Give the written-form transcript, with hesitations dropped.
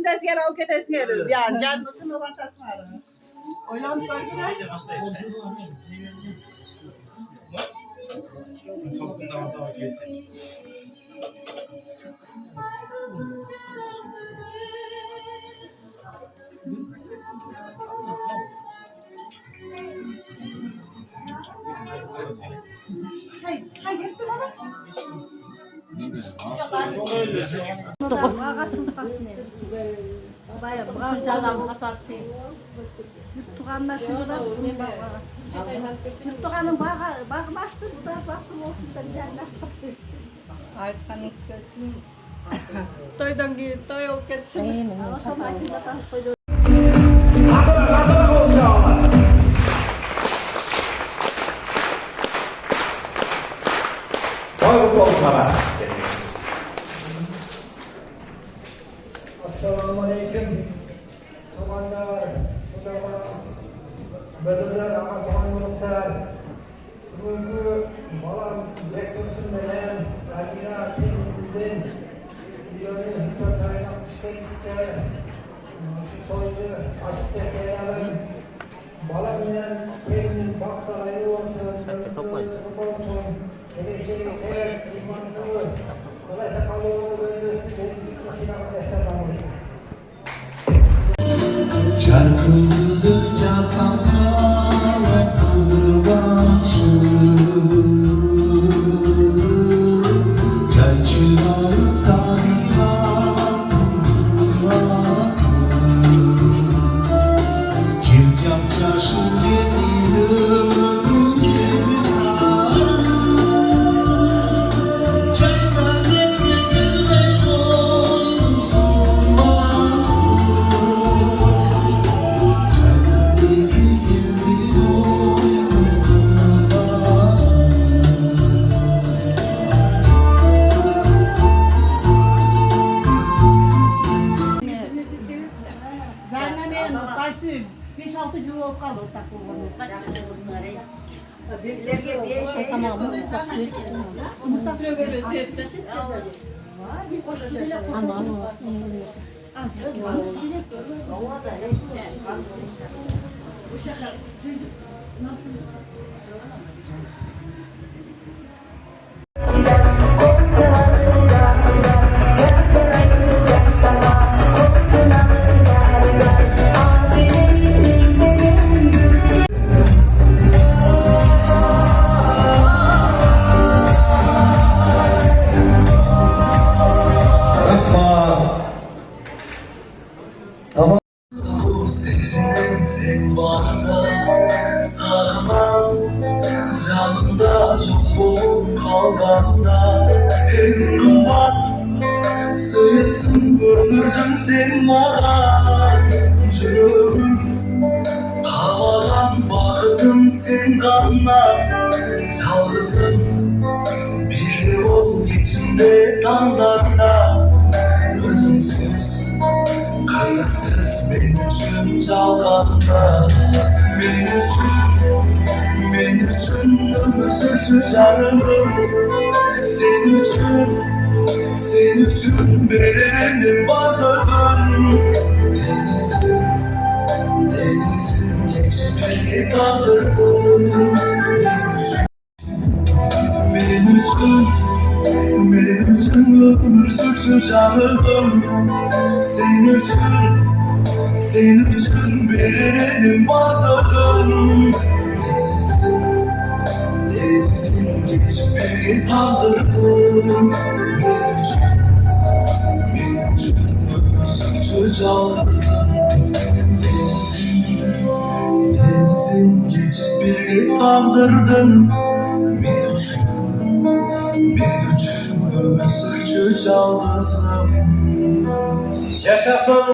de yer al ketes geliyor. Yani gelmişim o batasmarı. Oylandık arkadaşlar. Toplumdan daha kesin. Çay gelsin bana. Canım hatası değil. Tuğanlar şurada Tuğanın bağı baştı, bu da baktım olsun da güzeller. Aykanız gelsin. Toydan ki toy ol gelsin. Ama sonra zaten koydu. Assalamualaikum. Komandan, saudara, brother, akan muhtar. Bugün malam bekliyorsun beni. Kalbine kendin. Diyorum tutayına kuşkaysa. Şu toydu açık tekrar. Malam bilen kendin baktalayı olsun. Mutlu olsun. Geleceği ter, imanlı. Kolaysa kalıyor böyle sizin arkadaşlarla. Çarpıldıkça saflara kırbaçı Çay çıkarıp da divan sıvatı Çirkap çarşı beni ölüm gibi sarı Çaydan demle gülmek olmaz Başlıyor. 5-6 yıl oldu kaldı ortak bulmanız. Bizlerge bir şey Tamam, Mustafa görüyor, seyirtleşit de. Ama Sensin bana sarmam Canımda çok boğum kalganda Ömrüm var Sıyırsın ömürdün sen bana Canım Havadan baktım sen kanla Çalgısın Bir ol içimde damlarda Özümsüz Kazıksız benim için çalganda Benim için ömürsüz canım Sen için benim varlığım Denizim geçip beni kaldırdın Benim için ömürsüz canım Senin için benim varlığım Denizim geçip beni kaldırdın Benim için ömürsüz canlısın Denizim geçip beni kaldırdın Benim için ömürsüz canlısın Yaşasın